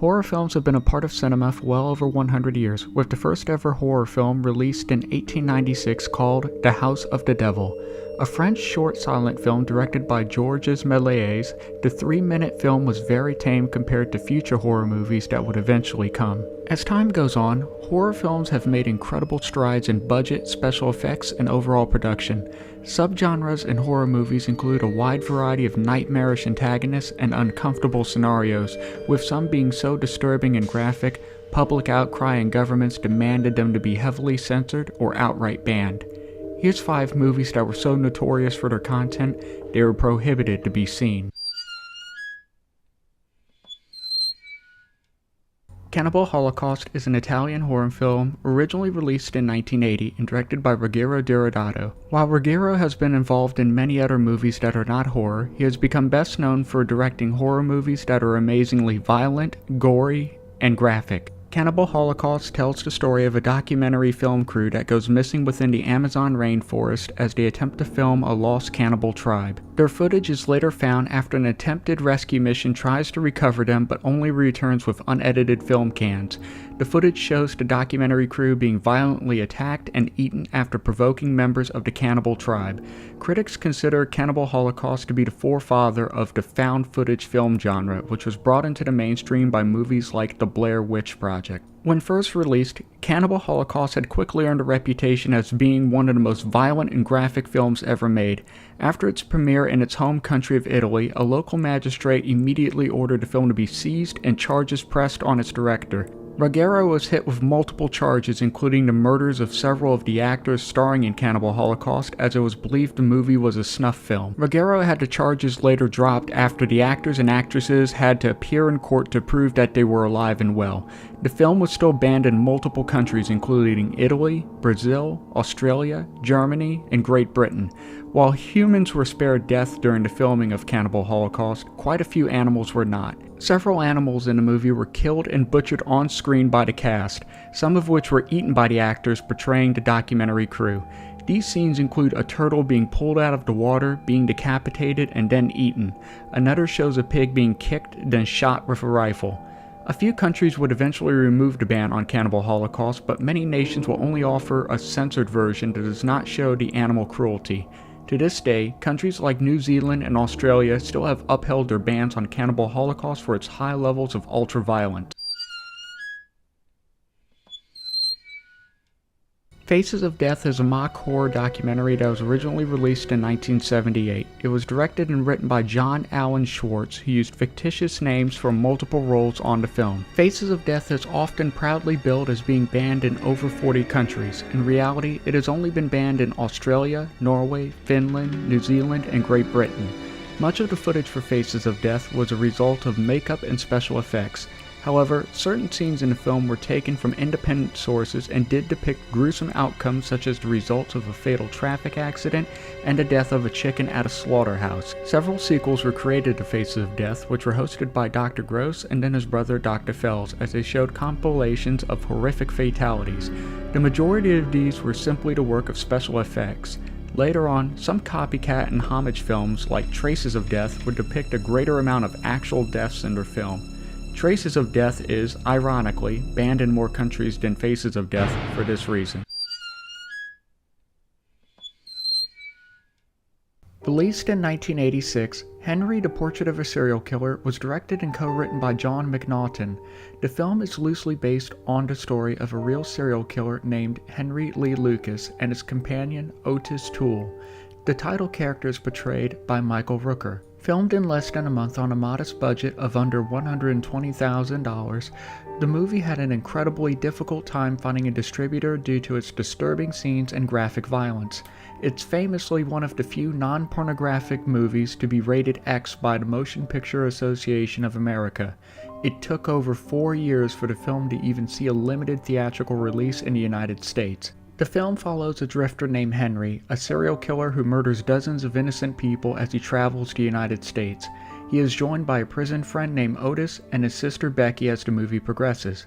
Horror films have been a part of cinema for well over 100 years, with the first ever horror film released in 1896 called The House of the Devil. A French short silent film directed by Georges Méliès, the 3-minute film was very tame compared to future horror movies that would eventually come. As time goes on, horror films have made incredible strides in budget, special effects, and overall production. Subgenres in horror movies include a wide variety of nightmarish antagonists and uncomfortable scenarios, with some being so disturbing and graphic, public outcry and governments demanded them to be heavily censored or outright banned. Here's 5 movies that were so notorious for their content, they were prohibited to be seen. Cannibal Holocaust is an Italian horror film originally released in 1980 and directed by Ruggero Deodato. While Ruggero has been involved in many other movies that are not horror, he has become best known for directing horror movies that are amazingly violent, gory, and graphic. Cannibal Holocaust tells the story of a documentary film crew that goes missing within the Amazon rainforest as they attempt to film a lost cannibal tribe. Their footage is later found after an attempted rescue mission tries to recover them but only returns with unedited film cans. The footage shows the documentary crew being violently attacked and eaten after provoking members of the cannibal tribe. Critics consider Cannibal Holocaust to be the forefather of the found footage film genre, which was brought into the mainstream by movies like The Blair Witch Project. When first released, Cannibal Holocaust had quickly earned a reputation as being one of the most violent and graphic films ever made. After its premiere in its home country of Italy, a local magistrate immediately ordered the film to be seized and charges pressed on its director. Ruggero was hit with multiple charges, including the murders of several of the actors starring in Cannibal Holocaust, as it was believed the movie was a snuff film. Ruggero had the charges later dropped after the actors and actresses had to appear in court to prove that they were alive and well. The film was still banned in multiple countries, including Italy, Brazil, Australia, Germany, and Great Britain. While humans were spared death during the filming of Cannibal Holocaust, quite a few animals were not. Several animals in the movie were killed and butchered on screen by the cast, some of which were eaten by the actors portraying the documentary crew. These scenes include a turtle being pulled out of the water, being decapitated, and then eaten. Another shows a pig being kicked, then shot with a rifle. A few countries would eventually remove the ban on Cannibal Holocaust, but many nations will only offer a censored version that does not show the animal cruelty. To this day, countries like New Zealand and Australia still have upheld their bans on Cannibal Holocaust for its high levels of ultra-violence. Faces of Death is a mock horror documentary that was originally released in 1978. It was directed and written by John Allen Schwartz, who used fictitious names for multiple roles on the film. Faces of Death is often proudly billed as being banned in over 40 countries. In reality, it has only been banned in Australia, Norway, Finland, New Zealand, and Great Britain. Much of the footage for Faces of Death was a result of makeup and special effects. However, certain scenes in the film were taken from independent sources and did depict gruesome outcomes such as the results of a fatal traffic accident and the death of a chicken at a slaughterhouse. Several sequels were created to Faces of Death, which were hosted by Dr. Gross and then his brother Dr. Fells, as they showed compilations of horrific fatalities. The majority of these were simply the work of special effects. Later on, some copycat and homage films like Traces of Death would depict a greater amount of actual deaths in their film. Traces of Death is, ironically, banned in more countries than Faces of Death for this reason. Released in 1986, Henry, the Portrait of a Serial Killer was directed and co-written by John McNaughton. The film is loosely based on the story of a real serial killer named Henry Lee Lucas and his companion Otis Toole. The title character is portrayed by Michael Rooker. Filmed in less than a month on a modest budget of under $120,000, the movie had an incredibly difficult time finding a distributor due to its disturbing scenes and graphic violence. It's famously one of the few non-pornographic movies to be rated X by the Motion Picture Association of America. It took over 4 years for the film to even see a limited theatrical release in the United States. The film follows a drifter named Henry, a serial killer who murders dozens of innocent people as he travels to the United States. He is joined by a prison friend named Otis and his sister Becky as the movie progresses.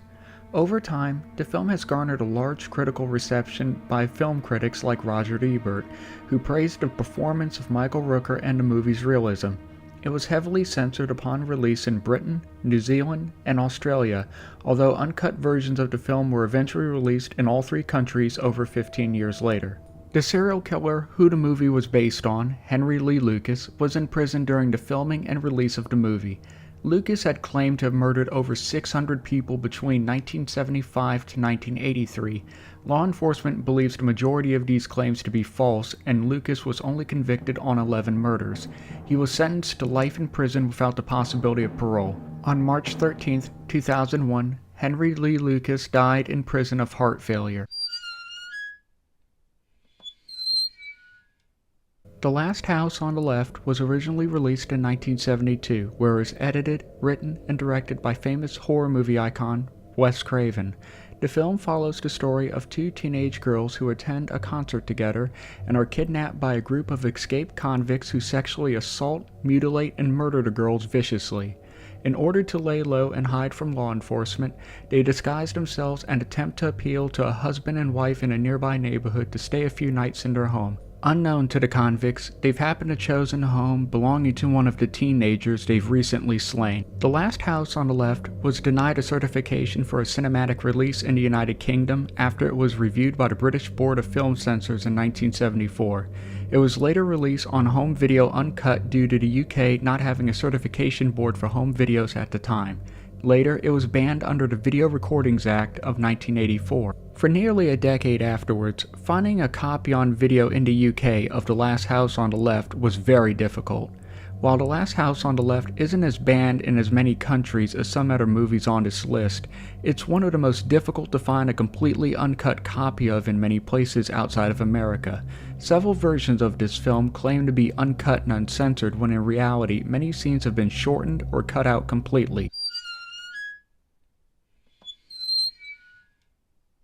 Over time, the film has garnered a large critical reception by film critics like Roger Ebert, who praised the performance of Michael Rooker and the movie's realism. It was heavily censored upon release in Britain, New Zealand, and Australia, although uncut versions of the film were eventually released in all 3 countries over 15 years later. The serial killer who the movie was based on, Henry Lee Lucas, was in prison during the filming and release of the movie. Lucas had claimed to have murdered over 600 people between 1975 to 1983. Law enforcement believes the majority of these claims to be false, and Lucas was only convicted on 11 murders. He was sentenced to life in prison without the possibility of parole. On March 13, 2001, Henry Lee Lucas died in prison of heart failure. The Last House on the Left was originally released in 1972, where it was edited, written, and directed by famous horror movie icon Wes Craven. The film follows the story of 2 teenage girls who attend a concert together and are kidnapped by a group of escaped convicts who sexually assault, mutilate, and murder the girls viciously. In order to lay low and hide from law enforcement, they disguise themselves and attempt to appeal to a husband and wife in a nearby neighborhood to stay a few nights in their home. Unknown to the convicts, they've happened to chosen a home belonging to one of the teenagers they've recently slain. The Last House on the Left was denied a certification for a cinematic release in the United Kingdom after it was reviewed by the British Board of Film Censors in 1974. It was later released on home video uncut due to the UK not having a certification board for home videos at the time. Later, it was banned under the Video Recordings Act of 1984. For nearly a decade afterwards, finding a copy on video in the UK of The Last House on the Left was very difficult. While The Last House on the Left isn't as banned in as many countries as some other movies on this list, it's one of the most difficult to find a completely uncut copy of in many places outside of America. Several versions of this film claim to be uncut and uncensored when in reality many scenes have been shortened or cut out completely.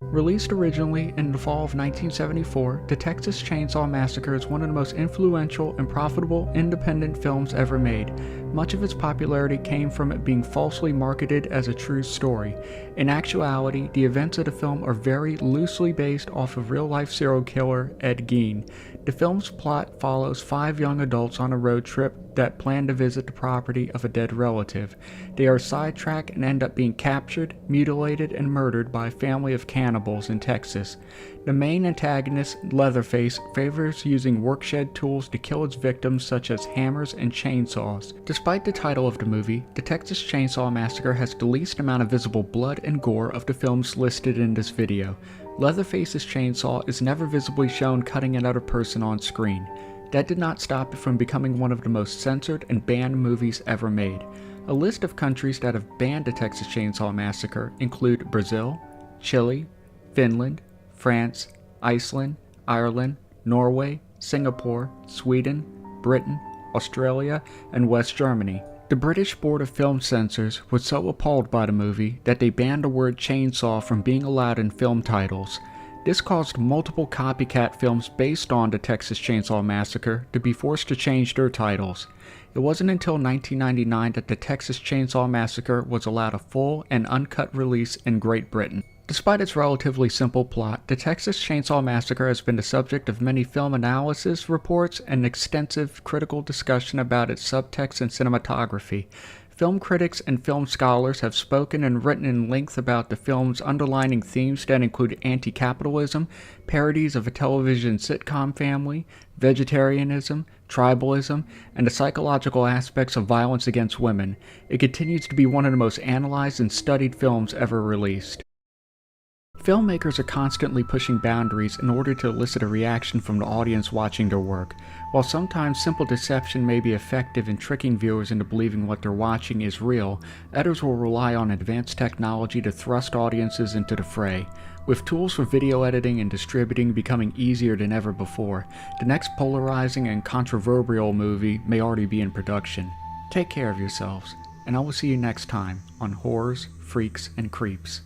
Released originally in the fall of 1974, The Texas Chainsaw Massacre is one of the most influential and profitable independent films ever made. Much of its popularity came from it being falsely marketed as a true story. In actuality, the events of the film are very loosely based off of real-life serial killer Ed Gein. The film's plot follows 5 young adults on a road trip that plan to visit the property of a dead relative. They are sidetracked and end up being captured, mutilated, and murdered by a family of cannibals in Texas. The main antagonist, Leatherface, favors using workshed tools to kill its victims such as hammers and chainsaws. Despite the title of the movie, The Texas Chainsaw Massacre has the least amount of visible blood and gore of the films listed in this video. Leatherface's chainsaw is never visibly shown cutting another person on screen. That did not stop it from becoming one of the most censored and banned movies ever made. A list of countries that have banned the Texas Chainsaw Massacre include Brazil, Chile, Finland, France, Iceland, Ireland, Norway, Singapore, Sweden, Britain, Australia, and West Germany. The British Board of Film Censors was so appalled by the movie that they banned the word chainsaw from being allowed in film titles. This caused multiple copycat films based on the Texas Chainsaw Massacre to be forced to change their titles. It wasn't until 1999 that the Texas Chainsaw Massacre was allowed a full and uncut release in Great Britain. Despite its relatively simple plot, the Texas Chainsaw Massacre has been the subject of many film analysis reports and extensive critical discussion about its subtext and cinematography. Film critics and film scholars have spoken and written in length about the film's underlining themes that include anti-capitalism, parodies of a television sitcom family, vegetarianism, tribalism, and the psychological aspects of violence against women. It continues to be one of the most analyzed and studied films ever released. Filmmakers are constantly pushing boundaries in order to elicit a reaction from the audience watching their work. While sometimes simple deception may be effective in tricking viewers into believing what they're watching is real, others will rely on advanced technology to thrust audiences into the fray. With tools for video editing and distributing becoming easier than ever before, the next polarizing and controversial movie may already be in production. Take care of yourselves, and I will see you next time on Horrors, Freaks, and Creeps.